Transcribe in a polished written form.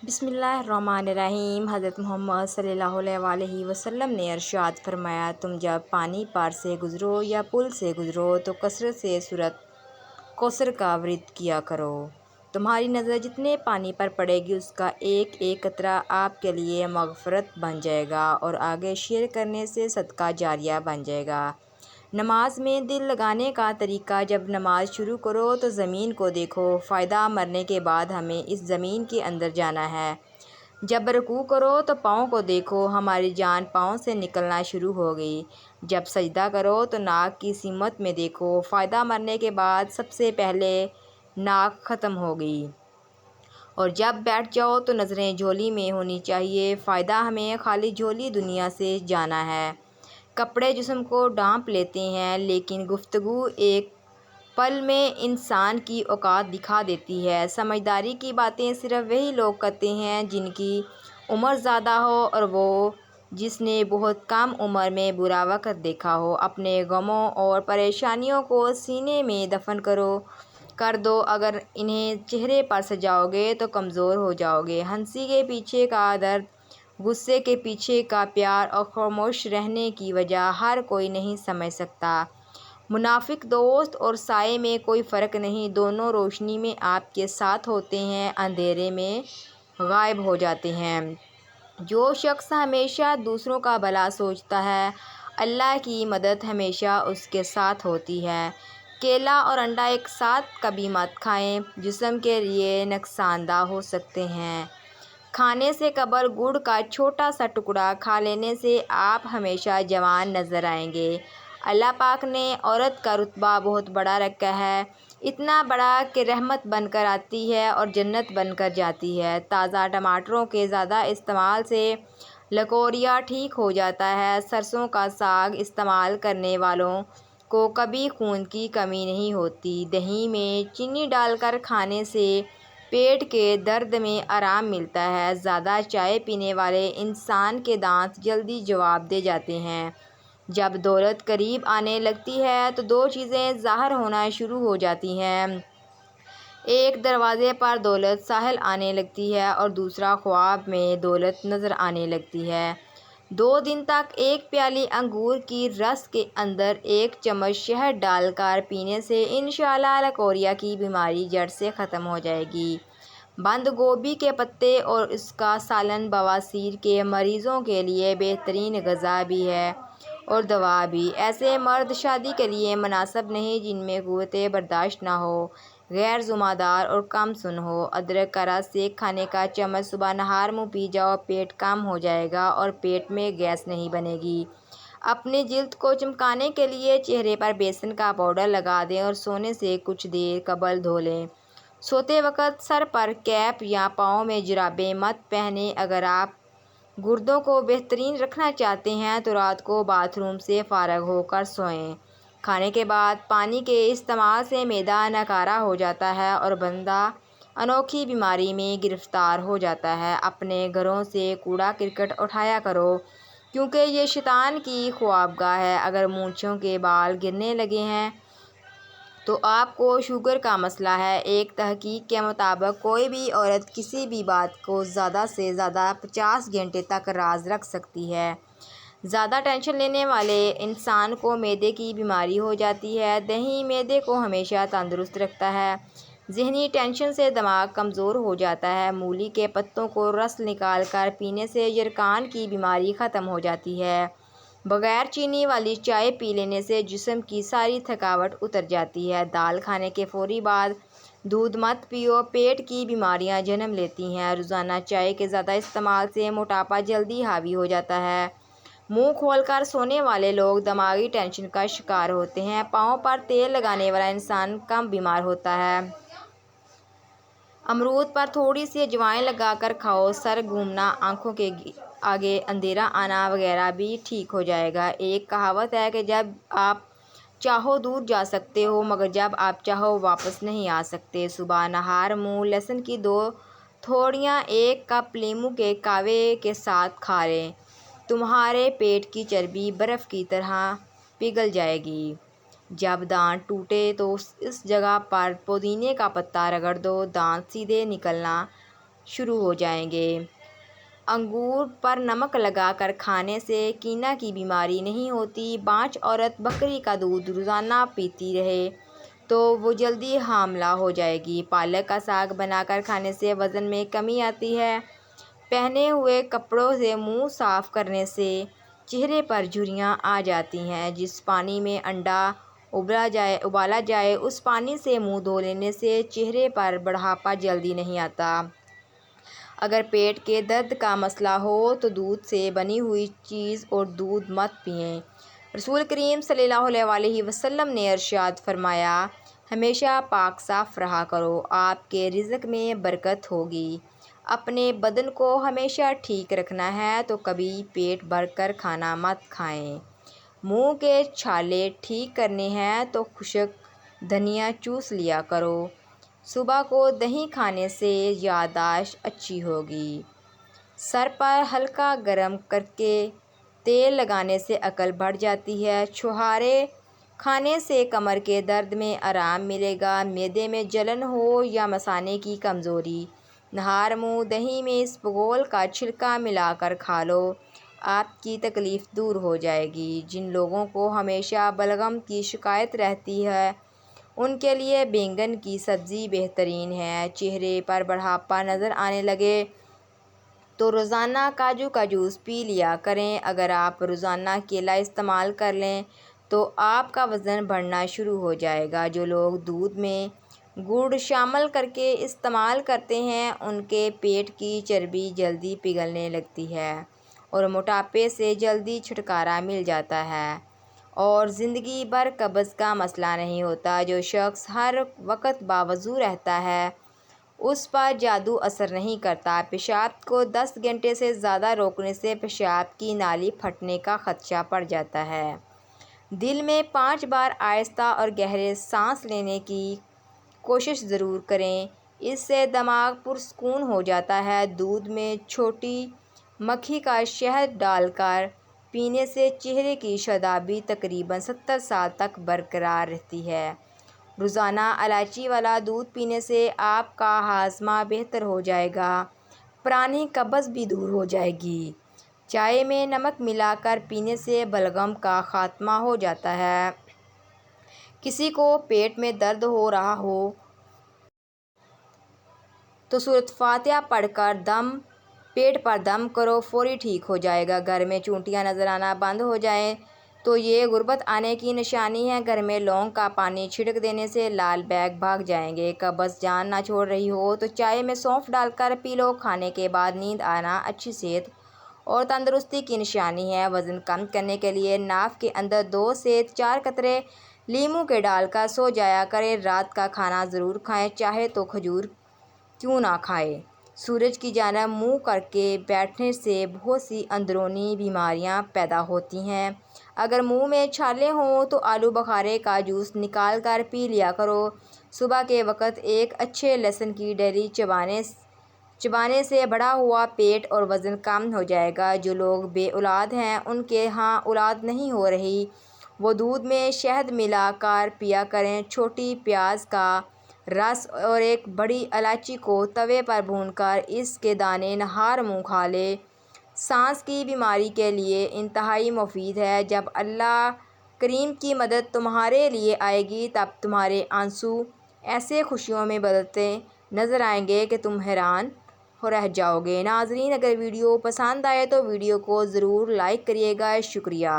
بسم اللہ الرحمن الرحیم۔ حضرت محمد صلی اللہ علیہ وسلم نے ارشاد فرمایا، تم جب پانی پار سے گزرو یا پل سے گزرو تو کثرت سے سورۃ کوثر کا ورد کیا کرو۔ تمہاری نظر جتنے پانی پر پڑے گی اس کا ایک ایک قطرہ آپ کے لیے مغفرت بن جائے گا اور آگے شیئر کرنے سے صدقہ جاریہ بن جائے گا۔ نماز میں دل لگانے کا طریقہ: جب نماز شروع کرو تو زمین کو دیکھو، فائدہ مرنے کے بعد ہمیں اس زمین کے اندر جانا ہے۔ جب رکوع کرو تو پاؤں کو دیکھو، ہماری جان پاؤں سے نکلنا شروع ہو گئی۔ جب سجدہ کرو تو ناک کی سمت میں دیکھو، فائدہ مرنے کے بعد سب سے پہلے ناک ختم ہو گئی۔ اور جب بیٹھ جاؤ تو نظریں جھولی میں ہونی چاہیے، فائدہ ہمیں خالی جھولی دنیا سے جانا ہے۔ کپڑے جسم کو ڈھانپ لیتے ہیں لیکن گفتگو ایک پل میں انسان کی اوقات دکھا دیتی ہے۔ سمجھداری کی باتیں صرف وہی لوگ کرتے ہیں جن کی عمر زیادہ ہو اور وہ جس نے بہت کم عمر میں برا وقت دیکھا ہو۔ اپنے غموں اور پریشانیوں کو سینے میں دفن کر دو، اگر انہیں چہرے پر سجاؤ گے تو کمزور ہو جاؤ گے۔ ہنسی کے پیچھے کا درد، غصے کے پیچھے کا پیار اور خاموش رہنے کی وجہ ہر کوئی نہیں سمجھ سکتا۔ منافق دوست اور سائے میں کوئی فرق نہیں، دونوں روشنی میں آپ کے ساتھ ہوتے ہیں، اندھیرے میں غائب ہو جاتے ہیں۔ جو شخص ہمیشہ دوسروں کا بھلا سوچتا ہے، اللہ کی مدد ہمیشہ اس کے ساتھ ہوتی ہے۔ کیلا اور انڈا ایک ساتھ کبھی مت کھائیں، جسم کے لیے نقصان دہ ہو سکتے ہیں۔ کھانے سے قبل گڑ کا چھوٹا سا ٹکڑا کھا لینے سے آپ ہمیشہ جوان نظر آئیں گے۔ اللہ پاک نے عورت کا رتبہ بہت بڑا رکھا ہے، اتنا بڑا کہ رحمت بن کر آتی ہے اور جنت بن کر جاتی ہے۔ تازہ ٹماٹروں کے زیادہ استعمال سے لکوریا ٹھیک ہو جاتا ہے۔ سرسوں کا ساگ استعمال کرنے والوں کو کبھی خون کی کمی نہیں ہوتی۔ دہی میں چینی ڈال کر کھانے سے پیٹ کے درد میں آرام ملتا ہے۔ زیادہ چائے پینے والے انسان کے دانت جلدی جواب دے جاتے ہیں۔ جب دولت قریب آنے لگتی ہے تو دو چیزیں ظاہر ہونا شروع ہو جاتی ہیں، ایک دروازے پر دولت ساحل آنے لگتی ہے اور دوسرا خواب میں دولت نظر آنے لگتی ہے۔ 2 دن تک ایک پیالی انگور کی رس کے اندر 1 چمچ شہد ڈال کر پینے سے انشاءاللہ لکوریا کی بیماری جڑ سے ختم ہو جائے گی۔ بند گوبھی کے پتے اور اس کا سالن بواسیر کے مریضوں کے لیے بہترین غذا بھی ہے اور دوا بھی۔ ایسے مرد شادی کے لیے مناسب نہیں جن میں قوت برداشت نہ ہو، غیر ذمہ دار اور کم سن ہو۔ ادرک کا رس 1 کھانے کا چمچ صبح نہار منہ پی جاؤ، پیٹ کم ہو جائے گا اور پیٹ میں گیس نہیں بنے گی۔ اپنی جلد کو چمکانے کے لیے چہرے پر بیسن کا پاؤڈر لگا دیں اور سونے سے کچھ دیر قبل دھو لیں۔ سوتے وقت سر پر کیپ یا پاؤں میں جرابیں مت پہنیں۔ اگر آپ گردوں کو بہترین رکھنا چاہتے ہیں تو رات کو باتھ روم سے فارغ ہو کر سوئیں۔ کھانے کے بعد پانی کے استعمال سے معدہ ناکارہ ہو جاتا ہے اور بندہ انوکھی بیماری میں گرفتار ہو جاتا ہے۔ اپنے گھروں سے کوڑا کرکٹ اٹھایا کرو کیونکہ یہ شیطان کی خوابگاہ ہے۔ اگر مونچھوں کے بال گرنے لگے ہیں تو آپ کو شوگر کا مسئلہ ہے۔ ایک تحقیق کے مطابق کوئی بھی عورت کسی بھی بات کو زیادہ سے زیادہ 50 گھنٹے تک راز رکھ سکتی ہے۔ زیادہ ٹینشن لینے والے انسان کو معدے کی بیماری ہو جاتی ہے۔ دہی معدے کو ہمیشہ تندرست رکھتا ہے۔ ذہنی ٹینشن سے دماغ کمزور ہو جاتا ہے۔ مولی کے پتوں کو رس نکال کر پینے سے یرقان کی بیماری ختم ہو جاتی ہے۔ بغیر چینی والی چائے پی لینے سے جسم کی ساری تھکاوٹ اتر جاتی ہے۔ دال کھانے کے فوری بعد دودھ مت پیو، پیٹ کی بیماریاں جنم لیتی ہیں۔ روزانہ چائے کے زیادہ استعمال سے موٹاپا جلدی حاوی ہو جاتا ہے۔ منہ کھول کر سونے والے لوگ دماغی ٹینشن کا شکار ہوتے ہیں۔ پاؤں پر تیل لگانے والا انسان کم بیمار ہوتا ہے۔ امرود پر تھوڑی سی اجوائن لگا کر کھاؤ، سر گھومنا، آنکھوں کے آگے اندھیرا آنا وغیرہ بھی ٹھیک ہو جائے گا۔ ایک کہاوت ہے کہ جب آپ چاہو دور جا سکتے ہو مگر جب آپ چاہو واپس نہیں آ سکتے۔ صبح نہار منہ لہسن کی 2 تھوڑیاں 1 کپ لیموں کے قہوے کے ساتھ کھا لیں، تمہارے پیٹ کی چربی برف کی طرح پگھل جائے گی۔ جب دانت ٹوٹے تو اس جگہ پر پودینے کا پتا رگڑ دو، دانت سیدھے نکلنا شروع ہو جائیں گے۔ انگور پر نمک لگا کر کھانے سے کینہ کی بیماری نہیں ہوتی۔ بانجھ عورت بکری کا دودھ روزانہ پیتی رہے تو وہ جلدی حاملہ ہو جائے گی۔ پالک کا ساگ بنا کر کھانے سے وزن میں کمی آتی ہے۔ پہنے ہوئے کپڑوں سے منہ صاف کرنے سے چہرے پر جھریاں آ جاتی ہیں۔ جس پانی میں انڈا ابالا جائے اس پانی سے منہ دھو لینے سے چہرے پر بڑھاپا جلدی نہیں آتا۔ اگر پیٹ کے درد کا مسئلہ ہو تو دودھ سے بنی ہوئی چیز اور دودھ مت پئیں۔ رسول کریم صلی اللہ علیہ وسلم نے ارشاد فرمایا، ہمیشہ پاک صاف رہا کرو، آپ کے رزق میں برکت ہوگی۔ اپنے بدن کو ہمیشہ ٹھیک رکھنا ہے تو کبھی پیٹ بھر کر کھانا مت کھائیں۔ منہ کے چھالے ٹھیک کرنے ہیں تو خشک دھنیا چوس لیا کرو۔ صبح کو دہی کھانے سے یادداشت اچھی ہوگی۔ سر پر ہلکا گرم کرکے تیل لگانے سے عقل بڑھ جاتی ہے۔ چھہارے کھانے سے کمر کے درد میں آرام ملے گا۔ معدے میں جلن ہو یا مثانے کی کمزوری، نہار منہ دہی میں اسبگول کا چھلکا ملا کر کھا لو، آپ کی تکلیف دور ہو جائے گی۔ جن لوگوں کو ہمیشہ بلغم کی شکایت رہتی ہے ان کے لیے بینگن کی سبزی بہترین ہے۔ چہرے پر بڑھاپا نظر آنے لگے تو روزانہ کاجو کا جوس پی لیا کریں۔ اگر آپ روزانہ کیلا استعمال کر لیں تو آپ کا وزن بڑھنا شروع ہو جائے گا۔ جو لوگ دودھ میں گڑ شامل کرکے استعمال کرتے ہیں ان کے پیٹ کی چربی جلدی پگھلنے لگتی ہے اور موٹاپے سے جلدی چھٹکارا مل جاتا ہے اور زندگی بھر قبض کا مسئلہ نہیں ہوتا۔ جو شخص ہر وقت باوضو رہتا ہے اس پر جادو اثر نہیں کرتا۔ پیشاب کو 10 گھنٹے سے زیادہ روکنے سے پیشاب کی نالی پھٹنے کا خدشہ بڑھ جاتا ہے۔ دن میں 5 بار آہستہ اور گہرے سانس لینے کی کوشش ضرور کریں، اس سے دماغ پرسکون ہو جاتا ہے۔ دودھ میں چھوٹی مکھی کا شہد ڈال کر پینے سے چہرے کی شادابی تقریباً 70 سال تک برقرار رہتی ہے۔ روزانہ الائچی والا دودھ پینے سے آپ کا ہاضمہ بہتر ہو جائے گا، پرانی قبض بھی دور ہو جائے گی۔ چائے میں نمک ملا کر پینے سے بلغم کا خاتمہ ہو جاتا ہے۔ کسی کو پیٹ میں درد ہو رہا ہو تو سورۃ فاتحہ پڑھ کر پیٹ پر دم کرو، فوری ٹھیک ہو جائے گا۔ گھر میں چونٹیاں نظر آنا بند ہو جائیں تو یہ غربت آنے کی نشانی ہے۔ گھر میں لونگ کا پانی چھڑک دینے سے لال بیگ بھاگ جائیں گے۔ قبض جان نہ چھوڑ رہی ہو تو چائے میں سونف ڈال کر پی لو۔ کھانے کے بعد نیند آنا اچھی صحت اور تندرستی کی نشانی ہے۔ وزن کم کرنے کے لیے ناک کے اندر 2 سے 4 قطرے لیموں کے ڈال کر سو جایا کریں۔ رات کا کھانا ضرور کھائیں، چاہے تو کھجور کیوں نہ کھائیں۔ سورج کی جانب منہ کر کے بیٹھنے سے بہت سی اندرونی بیماریاں پیدا ہوتی ہیں۔ اگر منہ میں چھالے ہوں تو آلو بخارے کا جوس نکال کر پی لیا کرو۔ صبح کے وقت ایک اچھے لہسن کی ڈلی چبانے سے بڑھا ہوا پیٹ اور وزن کم ہو جائے گا۔ جو لوگ بے اولاد ہیں ان کے ہاں اولاد نہیں ہو رہی وہ دودھ میں شہد ملا کر پیا کریں۔ چھوٹی پیاز کا رس اور ایک بڑی الائچی کو توے پر بھون کر اس کے دانے نہار منہ کھا لیں۔ سانس کی بیماری کے لیے انتہائی مفید ہے۔ جب اللہ کریم کی مدد تمہارے لیے آئے گی تب تمہارے آنسو ایسے خوشیوں میں بدلتے نظر آئیں گے کہ تم حیران رہ جاؤ گے۔ ناظرین، اگر ویڈیو پسند آئے تو ویڈیو کو ضرور لائک کریے گا۔ شکریہ۔